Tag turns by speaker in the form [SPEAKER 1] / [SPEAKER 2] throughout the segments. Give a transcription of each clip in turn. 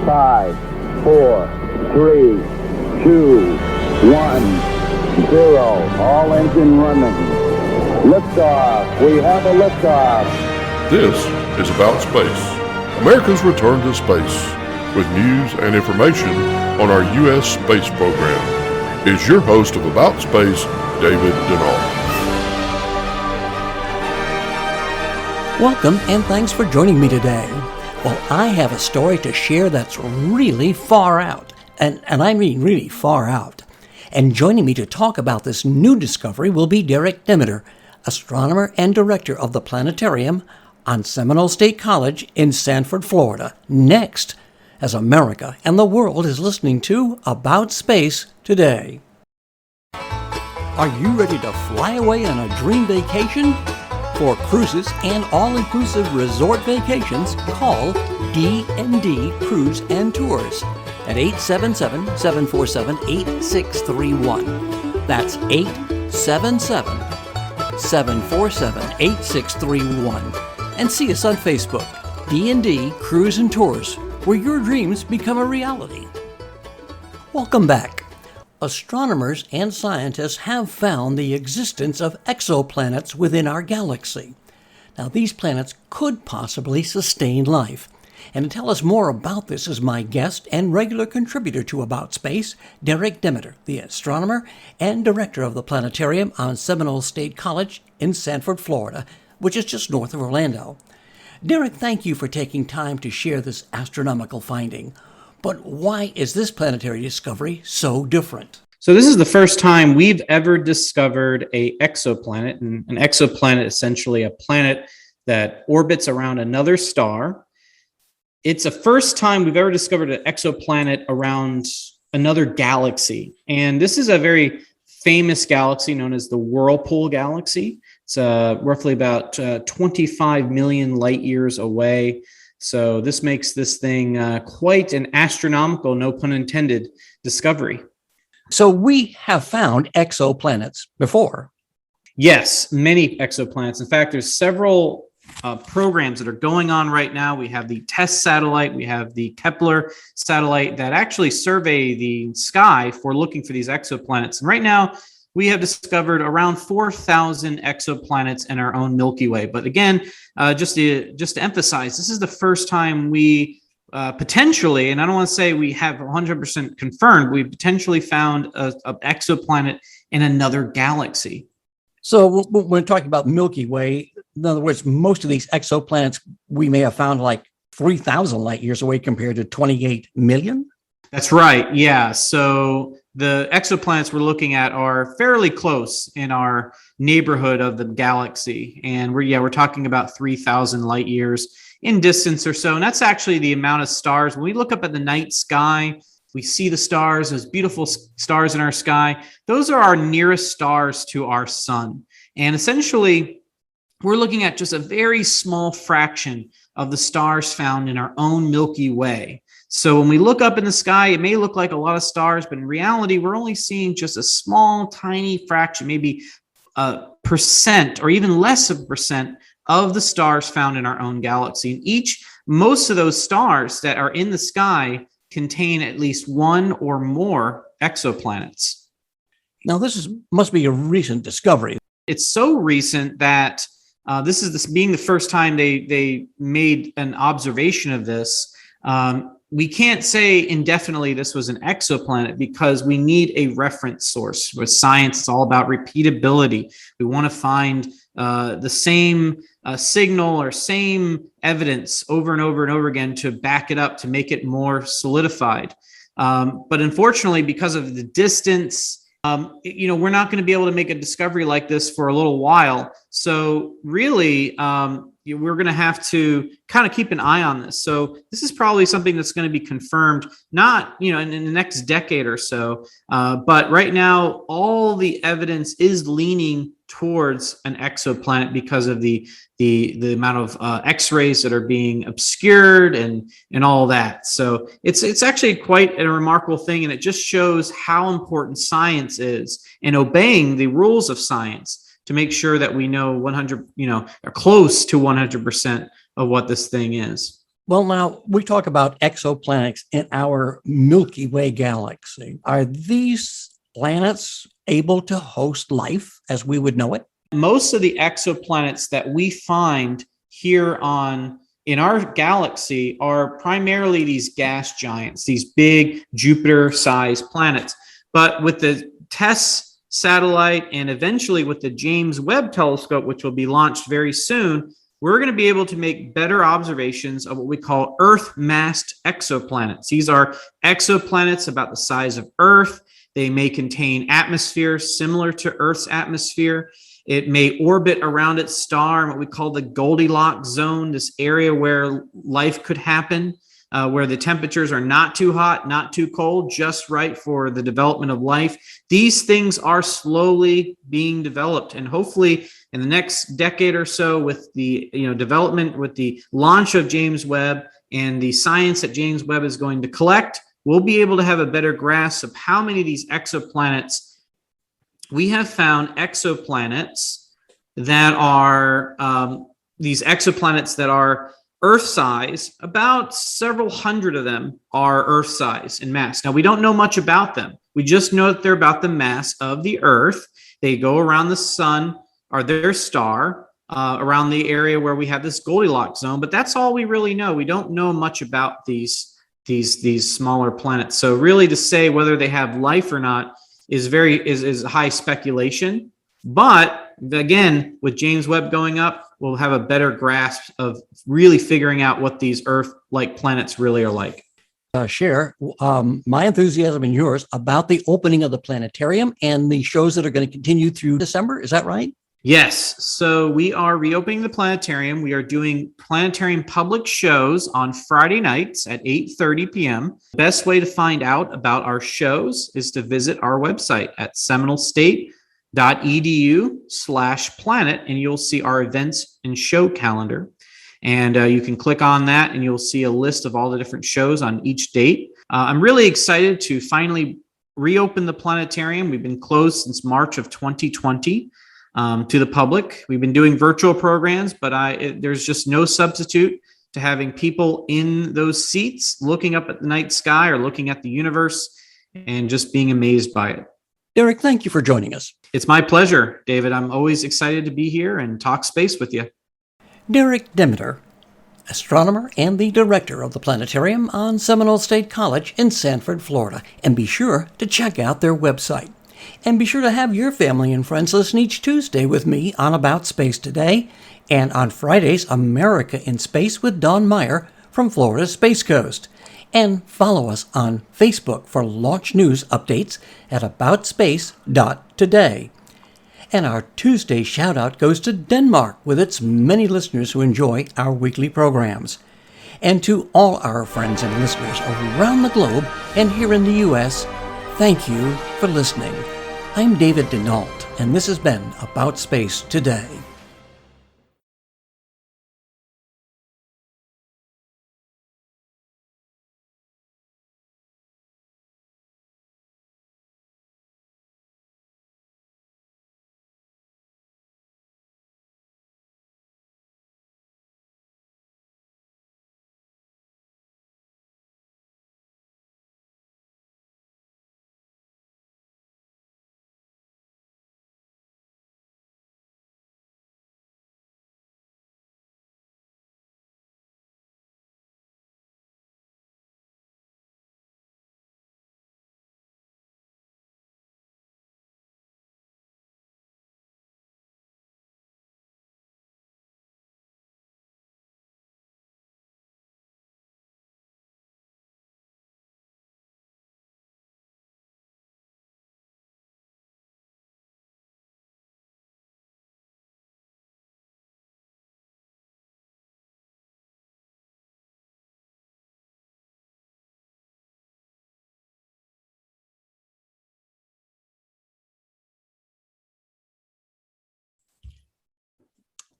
[SPEAKER 1] 5, 4, 3, 2, 1, 0. All engine running. Liftoff. We have a liftoff.
[SPEAKER 2] This is About Space, America's return to space, with news and information on our U.S. space program. Is your host of About Space, David Denault.
[SPEAKER 3] Welcome and thanks for joining me today. Well, I have a story to share that's really far out, and I mean really far out. And joining me to talk about this new discovery will be Demeter, astronomer and director of the planetarium on Seminole State College in Sanford, Florida. Next, as America and the world is listening to About Space today. Are you ready to fly away on a dream vacation? For cruises and all-inclusive resort vacations, call D&D Cruise and Tours at 877-747-8631. That's 877-747-8631. And see us on Facebook, D&D Cruise and Tours, where your dreams become a reality. Welcome back. Astronomers and scientists have found the existence of exoplanets within our galaxy. Now, these planets could possibly sustain life. And to tell us more about this is my guest and regular contributor to About Space, Demeter, the astronomer and director of the planetarium on Seminole State College in Sanford, Florida, which is just north of Orlando. Derek, thank you for taking time to share this astronomical finding. But why is this planetary discovery so different?
[SPEAKER 4] So this is the first time we've ever discovered an exoplanet. And an exoplanet, essentially a planet that orbits around another star. It's the first time we've ever discovered an exoplanet around another galaxy. And this is a very famous galaxy known as the Whirlpool Galaxy. It's roughly about 25 million light years away. So this makes this thing quite an astronomical, no pun intended, discovery.
[SPEAKER 3] So we have found exoplanets before.
[SPEAKER 4] Yes, many exoplanets. In fact, there's several programs that are going on right now. We have the TESS satellite, we have the Kepler satellite that actually survey the sky for looking for these exoplanets. And right now, we have discovered around 4,000 exoplanets in our own Milky Way. But again, just to emphasize, this is the first time we potentially, and I don't want to say we have 100% confirmed, we potentially found an exoplanet in another galaxy.
[SPEAKER 3] So when we're talking about Milky Way, in other words, most of these exoplanets we may have found like 3,000 light years away compared to 28 million?
[SPEAKER 4] That's right, yeah. So the exoplanets we're looking at are fairly close in our neighborhood of the galaxy. And we're talking about 3,000 light years in distance or so. And that's actually the amount of stars. When we look up at the night sky, we see the stars, those beautiful stars in our sky. Those are our nearest stars to our sun. And essentially, we're looking at just a very small fraction of the stars found in our own Milky Way. So when we look up in the sky, it may look like a lot of stars, but in reality, we're only seeing just a small, tiny fraction, maybe a percent or even less of a percent of the stars found in our own galaxy. And most of those stars that are in the sky contain at least one or more exoplanets.
[SPEAKER 3] Now, must be a recent discovery.
[SPEAKER 4] It's so recent that this being the first time they made an observation of this. We can't say indefinitely this was an exoplanet because we need a reference source. With science, it's all about repeatability. We want to find the same signal or same evidence over and over and over again to back it up, to make it more solidified. But unfortunately, because of the distance, we're not going to be able to make a discovery like this for a little while. So really, we're going to have to kind of keep an eye on this. So this is probably something that's going to be confirmed, not, in the next decade or so. But right now, all the evidence is leaning towards an exoplanet because of the amount of X-rays that are being obscured and all that. So it's actually quite a remarkable thing, and it just shows how important science is and obeying the rules of science to make sure that we know 100, or close to 100% of what this thing is.
[SPEAKER 3] Well, now we talk about exoplanets in our Milky Way galaxy. Are these planets able to host life as we would know it?
[SPEAKER 4] Most of the exoplanets that we find here in our galaxy are primarily these gas giants, these big Jupiter-sized planets. But with the TESS satellite and eventually with the James Webb Telescope, which will be launched very soon, we're going to be able to make better observations of what we call Earth-massed exoplanets. These are exoplanets about the size of Earth. They may contain atmosphere similar to Earth's atmosphere. It may orbit around its star in what we call the Goldilocks zone, this area where life could happen, where the temperatures are not too hot, not too cold, just right for the development of life. These things are slowly being developed, and hopefully in the next decade or so, with the development, with the launch of James Webb and the science that James Webb is going to collect, we'll be able to have a better grasp of how many of these exoplanets. We have found exoplanets that are Earth size. About several hundred of them are Earth size in mass. Now, we don't know much about them. We just know that they're about the mass of the Earth. They go around the sun or their star, around the area where we have this Goldilocks zone. But that's all we really know. We don't know much about these smaller planets. So really, to say whether they have life or not is high speculation. But again, with James Webb going up, we'll have a better grasp of really figuring out what these Earth-like planets really are like.
[SPEAKER 3] Share my enthusiasm and yours about the opening of the planetarium and the shows that are going to continue through December. Is that right?
[SPEAKER 4] Yes. So we are reopening the planetarium. We are doing planetarium public shows on Friday nights at 8:30 p.m. The best way to find out about our shows is to visit our website at seminolestate.edu/planet, and you'll see our events and show calendar. And you can click on that and you'll see a list of all the different shows on each date. I'm really excited to finally reopen the planetarium. We've been closed since March of 2020. To the public. We've been doing virtual programs, but there's just no substitute to having people in those seats looking up at the night sky or looking at the universe and just being amazed by it.
[SPEAKER 3] Derek, thank you for joining us.
[SPEAKER 4] It's my pleasure, David. I'm always excited to be here and talk space with you.
[SPEAKER 3] Derek Demeter, astronomer and the director of the planetarium on Seminole State College in Sanford, Florida. And be sure to check out their website. And be sure to have your family and friends listen each Tuesday with me on About Space Today, and on Fridays, America in Space with Don Meyer from Florida's Space Coast. And follow us on Facebook for launch news updates at aboutspace.today. And our Tuesday shout-out goes to Denmark with its many listeners who enjoy our weekly programs. And to all our friends and listeners around the globe and here in the U.S., thank you for listening. I'm David Denault, and this has been About Space Today.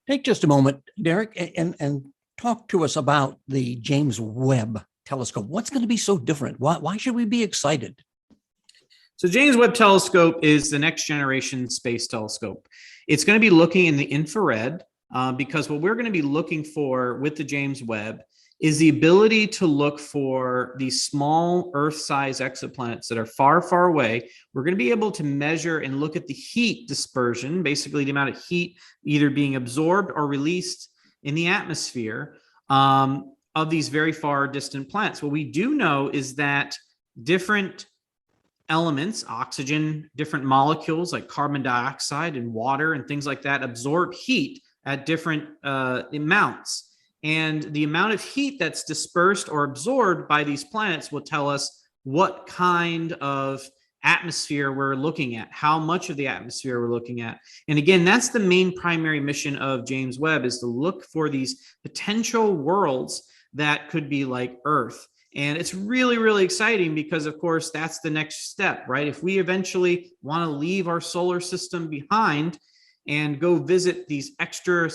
[SPEAKER 3] Take just a moment, Derek, and talk to us about the James Webb Telescope. What's going to be so different? Why should we be excited?
[SPEAKER 4] So James Webb Telescope is the next generation space telescope. It's going to be looking in the infrared because what we're going to be looking for with the James Webb is the ability to look for these small Earth-sized exoplanets that are far, far away. We're going to be able to measure and look at the heat dispersion, basically the amount of heat either being absorbed or released in the atmosphere of these very far distant planets. What we do know is that different elements, oxygen, different molecules like carbon dioxide and water and things like that absorb heat at different amounts. And the amount of heat that's dispersed or absorbed by these planets will tell us what kind of atmosphere we're looking at, how much of the atmosphere we're looking at. And again, that's the main primary mission of James Webb, is to look for these potential worlds that could be like Earth. And it's really, really exciting because, of course, that's the next step, right? If we eventually want to leave our solar system behind and go visit these extra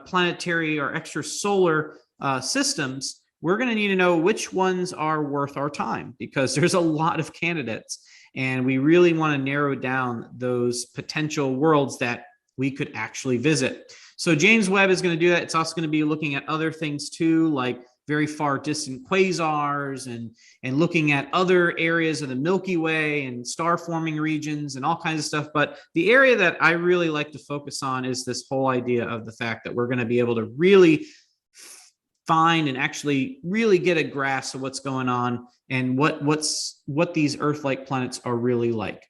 [SPEAKER 4] planetary or extra solar systems, we're going to need to know which ones are worth our time, because there's a lot of candidates. And we really want to narrow down those potential worlds that we could actually visit. So James Webb is going to do that. It's also going to be looking at other things too, like very far distant quasars and looking at other areas of the Milky Way and star forming regions and all kinds of stuff. But the area that I really like to focus on is this whole idea of the fact that we're going to be able to really find and actually really get a grasp of what's going on and what these Earth-like planets are really like.